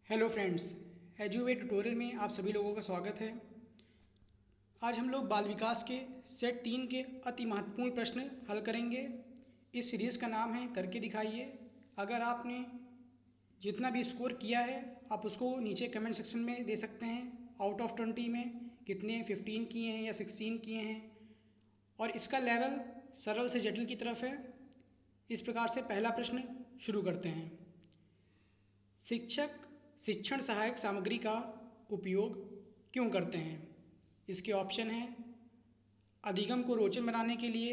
Hello friends, एजुवे tutorial में आप सभी लोगों का स्वागत है। आज हम लोग बाल विकास के सेट 3 के अति महत्वपूर्ण प्रश्न हल करेंगे। इस सीरीज़ का नाम है करके दिखाइए। अगर आपने जितना भी स्कोर किया है आप उसको नीचे कमेंट सेक्शन में दे सकते हैं। आउट ऑफ 20 में कितने 15 किए हैं या 16 किए हैं, और इसका लेवल सरल से जटिल की तरफ है। इस प्रकार से पहला प्रश्न शुरू करते हैं। शिक्षक शिक्षण सहायक सामग्री का उपयोग क्यों करते हैं? इसके ऑप्शन हैं: अधिगम को रोचक बनाने के लिए,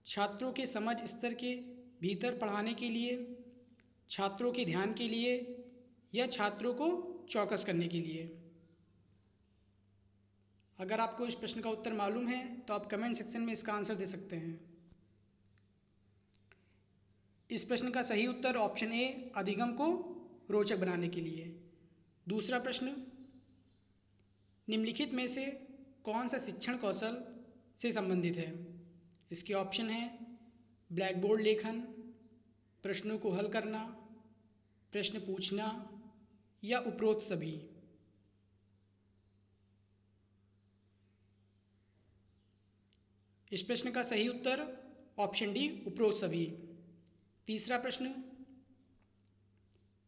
छात्रों के समझ स्तर के भीतर पढ़ाने के लिए, छात्रों के ध्यान के लिए, या छात्रों को चौकस करने के लिए। अगर आपको इस प्रश्न का उत्तर मालूम है तो आप कमेंट सेक्शन में इसका आंसर दे सकते हैं। इस प्रश्न का सही उत्तर ऑप्शन ए, अधिगम को रोचक बनाने के लिए। दूसरा प्रश्न: निम्नलिखित में से कौन सा शिक्षण कौशल से संबंधित है? इसके ऑप्शन हैं: ब्लैक बोर्ड लेखन, प्रश्नों को हल करना, प्रश्न पूछना, या उपरोक्त सभी। इस प्रश्न का सही उत्तर ऑप्शन डी, उपरोक्त सभी। तीसरा प्रश्न: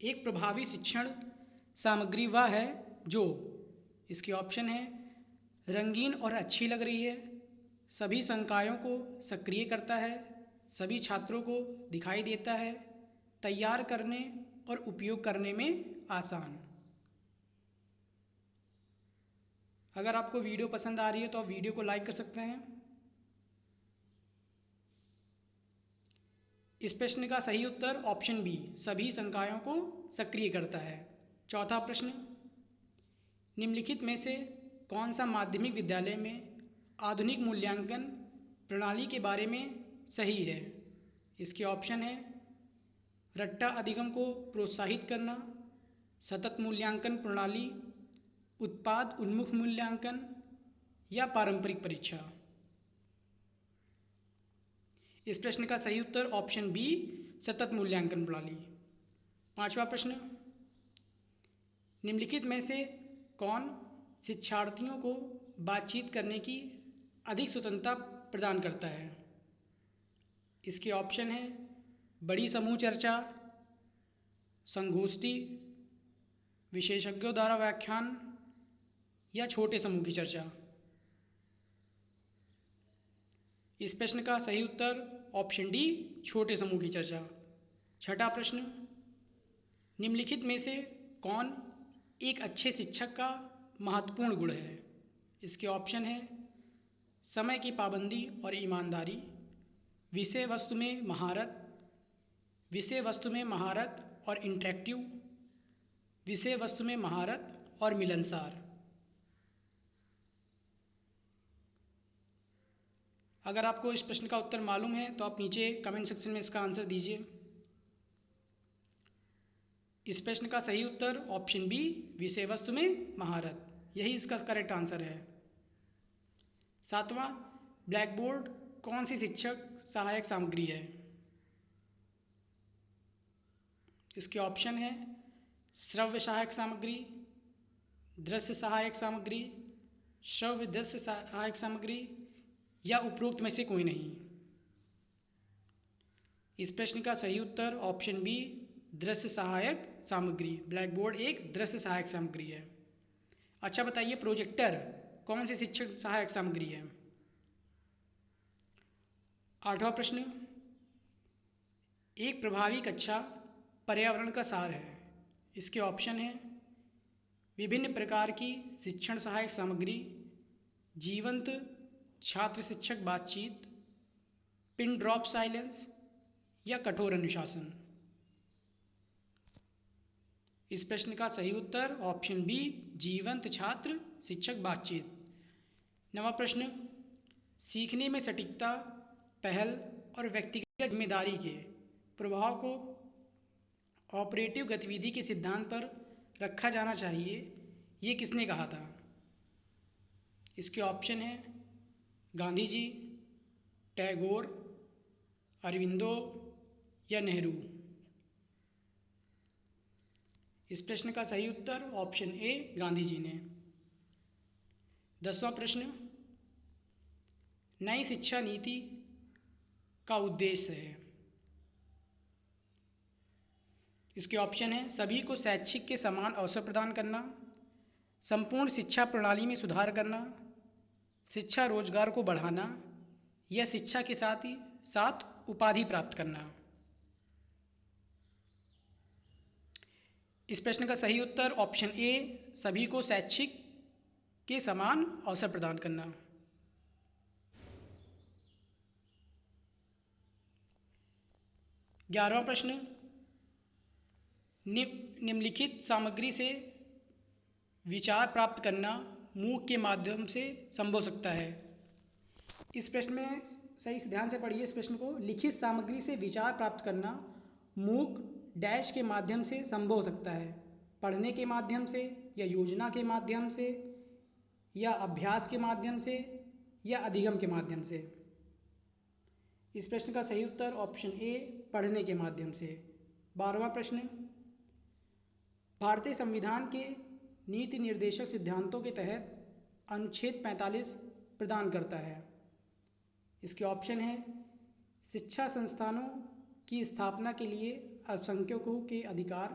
एक प्रभावी शिक्षण सामग्री वह है जो, इसके ऑप्शन है: रंगीन और अच्छी लग रही है, सभी संकायों को सक्रिय करता है, सभी छात्रों को दिखाई देता है, तैयार करने और उपयोग करने में आसान। अगर आपको वीडियो पसंद आ रही है तो आप वीडियो को लाइक कर सकते हैं। इस प्रश्न का सही उत्तर ऑप्शन बी, सभी संकायों को सक्रिय करता है। चौथा प्रश्न: निम्नलिखित में से कौन सा माध्यमिक विद्यालय में आधुनिक मूल्यांकन प्रणाली के बारे में सही है? इसके ऑप्शन है: रट्टा अधिगम को प्रोत्साहित करना, सतत मूल्यांकन प्रणाली, उत्पाद उन्मुख मूल्यांकन, या पारंपरिक परीक्षा। इस प्रश्न का सही उत्तर ऑप्शन बी, सतत मूल्यांकन प्रणाली। पांचवा प्रश्न: निम्नलिखित में से कौन शिक्षार्थियों को बातचीत करने की अधिक स्वतंत्रता प्रदान करता है? इसके ऑप्शन हैं: बड़ी समूह चर्चा, संगोष्ठी, विशेषज्ञों द्वारा व्याख्यान, या छोटे समूह की चर्चा। इस प्रश्न का सही उत्तर ऑप्शन डी, छोटे समूह की चर्चा। छठा प्रश्न: निम्नलिखित में से कौन एक अच्छे शिक्षक का महत्वपूर्ण गुण है? इसके ऑप्शन है: समय की पाबंदी और ईमानदारी, विषय वस्तु में महारत, विषय वस्तु में महारत और इंटरेक्टिव, विषय वस्तु में महारत और मिलनसार। अगर आपको इस प्रश्न का उत्तर मालूम है तो आप नीचे कमेंट सेक्शन में इसका आंसर दीजिए। इस प्रश्न का सही उत्तर ऑप्शन बी, विषय वस्तु में महारत, यही इसका करेक्ट आंसर है। सातवां: ब्लैक बोर्ड कौन सी शिक्षक सहायक सामग्री है? इसके ऑप्शन है: श्रव्य सहायक सामग्री, दृश्य सहायक सामग्री, श्रव्य दृश्य सहायक सामग्री, या उपरोक्त में से कोई नहीं। इस प्रश्न का सही उत्तर ऑप्शन बी, दृश्य सहायक सामग्री। ब्लैक बोर्ड एक दृश्य सहायक सामग्री है। अच्छा बताइए, प्रोजेक्टर कौन सी शिक्षण सहायक सामग्री है? आठवां प्रश्न: एक प्रभावी कक्षा पर्यावरण का सार है। इसके ऑप्शन है: विभिन्न प्रकार की शिक्षण सहायक सामग्री, जीवंत छात्र शिक्षक बातचीत, पिन ड्रॉप साइलेंस, या कठोर अनुशासन। इस प्रश्न का सही उत्तर ऑप्शन बी, जीवंत छात्र शिक्षक बातचीत। नवा प्रश्न: सीखने में सटीकता, पहल और व्यक्तिगत जिम्मेदारी के प्रभाव को ऑपरेटिव गतिविधि के सिद्धांत पर रखा जाना चाहिए, ये किसने कहा था? इसके ऑप्शन हैं: गांधी जी, टैगोर, अरविंदो, या नेहरू। इस प्रश्न का सही उत्तर ऑप्शन ए गांधी जी ने। 10वां प्रश्न, नई शिक्षा नीति का उद्देश्य है। इसके ऑप्शन है सभी को शैक्षिक के समान अवसर प्रदान करना, संपूर्ण शिक्षा प्रणाली में सुधार करना, शिक्षा रोजगार को बढ़ाना या शिक्षा के साथ ही साथ उपाधि प्राप्त करना। इस प्रश्न का सही उत्तर ऑप्शन ए सभी को शैक्षिक के समान अवसर प्रदान करना। 11वां प्रश्न, निम्नलिखित सामग्री से विचार प्राप्त करना मूक के माध्यम से संभव हो सकता है। इस प्रश्न में सही से ध्यान से पढ़िए इस प्रश्न को। लिखित सामग्री से विचार प्राप्त करना मूक डैश के माध्यम से संभव हो सकता है। पढ़ने के माध्यम से या योजना के माध्यम से या अभ्यास के माध्यम से या अधिगम के माध्यम से। इस प्रश्न का सही उत्तर ऑप्शन ए पढ़ने के माध्यम से। 12वां प्रश्न, भारतीय संविधान के नीति निर्देशक सिद्धांतों के तहत अनुच्छेद 45 प्रदान करता है। इसके ऑप्शन है शिक्षा संस्थानों की स्थापना के लिए अल्पसंख्यकों के अधिकार,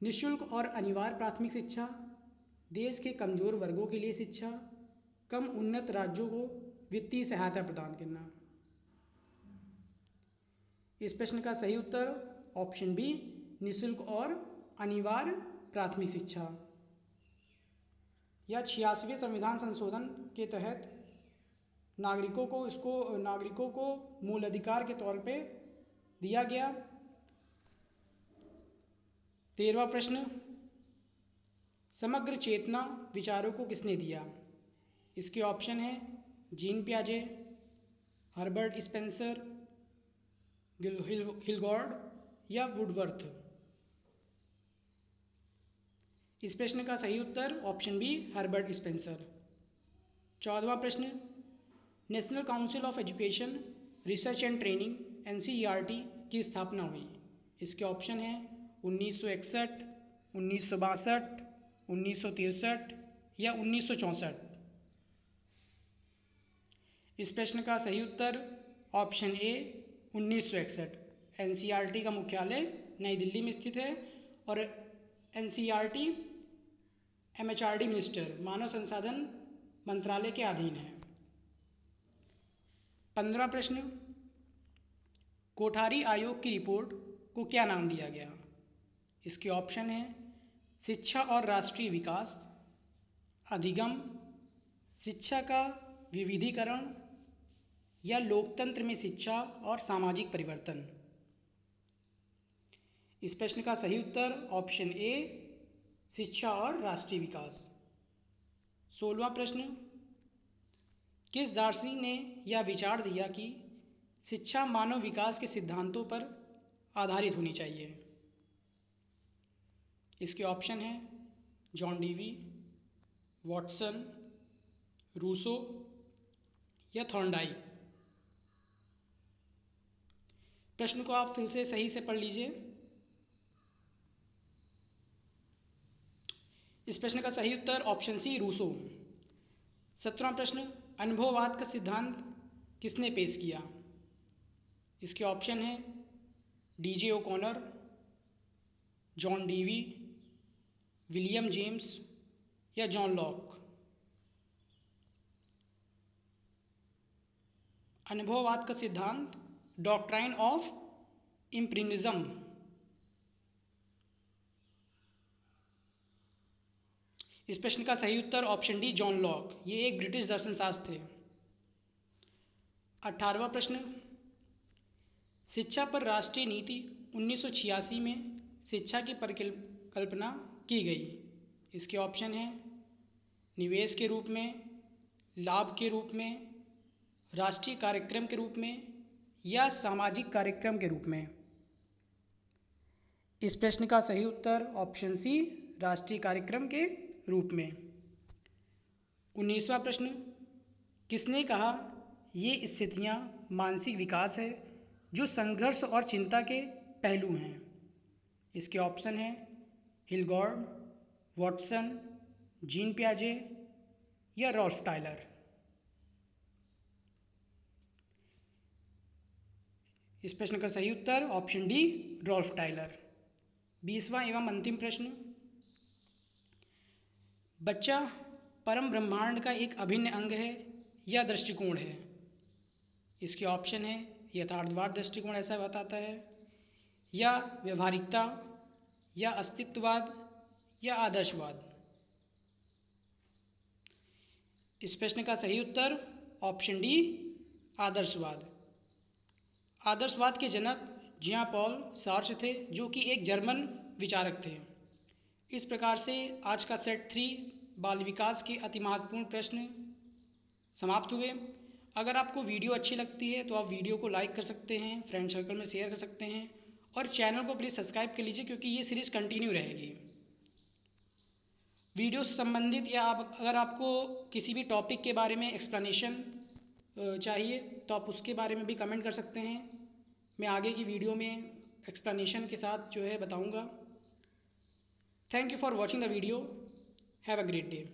निःशुल्क और अनिवार्य प्राथमिक शिक्षा, देश के कमजोर वर्गों के लिए शिक्षा, कम उन्नत राज्यों को वित्तीय सहायता प्रदान करना। इस प्रश्न का सही उत्तर ऑप्शन बी निःशुल्क और अनिवार्य प्राथमिक शिक्षा। या 86वें संविधान संशोधन के तहत नागरिकों को मूल अधिकार के तौर पे दिया गया। 13वां प्रश्न, समग्र चेतना विचारों को किसने दिया? इसके ऑप्शन है जीन पियाजे, हर्बर्ट स्पेंसर, हिलगॉर्ड या वुडवर्थ। इस प्रश्न का सही उत्तर ऑप्शन बी हर्बर्ट स्पेंसर। 14वां प्रश्न, national council of education research and training NCERT की स्थापना हुई। इसके ऑप्शन है 1961, 1962, 1963 या 1964। इस प्रश्न का सही उत्तर ऑप्शन ए 1961। NCERT का मुख्यालय नई दिल्ली में स्थित है और NCERT MHRD मिनिस्टर मानव संसाधन मंत्रालय के अधीन है। 15वां प्रश्न, कोठारी आयोग की रिपोर्ट को क्या नाम दिया गया? इसके ऑप्शन है शिक्षा और राष्ट्रीय विकास, अधिगम, शिक्षा का विविधीकरण या लोकतंत्र में शिक्षा और सामाजिक परिवर्तन। इस प्रश्न का सही उत्तर ऑप्शन ए शिक्षा और राष्ट्रीय विकास। 16वां प्रश्न, किस दार्शनिक ने यह विचार दिया कि शिक्षा मानव विकास के सिद्धांतों पर आधारित होनी चाहिए? इसके ऑप्शन हैं जॉन डीवी, वॉटसन, रूसो या थॉर्नडाइक। प्रश्न को आप फिर से सही से पढ़ लीजिए। इस प्रश्न का सही उत्तर ऑप्शन सी रूसो। 17वां प्रश्न, अनुभववाद का सिद्धांत किसने पेश किया? इसके ऑप्शन है DJ O'Connor, John Dewey, William James या जॉन लॉक। अनुभववाद का सिद्धांत डॉक्ट्राइन ऑफ इम्प्रीनिज्म। इस प्रश्न का सही उत्तर ऑप्शन डी जॉन लॉक। ये एक ब्रिटिश दर्शनशास्त्र थे। 18वां प्रश्न, शिक्षा पर राष्ट्रीय नीति 1986 में शिक्षा की परिकल्पना की गई। इसके ऑप्शन हैं निवेश के रूप में, लाभ के रूप में, राष्ट्रीय कार्यक्रम के रूप में या सामाजिक कार्यक्रम के रूप में। इस प्रश्न का सही उत्तर ऑप्शन सी राष्ट्रीय कार्यक्रम के रूप में। 19वां प्रश्न, किसने कहा ये स्थितियां मानसिक विकास है जो संघर्ष और चिंता के पहलू हैं? इसके ऑप्शन हैं हिलगॉर्ड, वॉटसन, जीन पियाजे या रॉल्फ टायलर। इस प्रश्न का सही उत्तर ऑप्शन डी रॉल्फ टायलर। 20वां एवं अंतिम प्रश्न, बच्चा परम ब्रह्मांड का एक अभिन्न अंग है या दृष्टिकोण है। इसके ऑप्शन है यथार्थवाद दृष्टिकोण ऐसा बताता है, या व्यवहारिकता, या अस्तित्ववाद, या आदर्शवाद। इस प्रश्न का सही उत्तर ऑप्शन डी आदर्शवाद। आदर्शवाद के जनक जियां पॉल सार्च थे, जो कि एक जर्मन विचारक थे। इस प्रकार से आज का सेट 3 बाल विकास के अति महत्वपूर्ण प्रश्न समाप्त हुए। अगर आपको वीडियो अच्छी लगती है तो आप वीडियो को लाइक कर सकते हैं, फ्रेंड सर्कल में शेयर कर सकते हैं और चैनल को प्लीज़ सब्सक्राइब कर लीजिए, क्योंकि ये सीरीज़ कंटिन्यू रहेगी। वीडियो से संबंधित या अगर आपको किसी भी टॉपिक के बारे में एक्सप्लेनेशन चाहिए तो आप उसके बारे में भी कमेंट कर सकते हैं। मैं आगे की वीडियो में एक्सप्लेनेशन के साथ जो है बताऊंगा। Thank you for watching the video. Have a great day.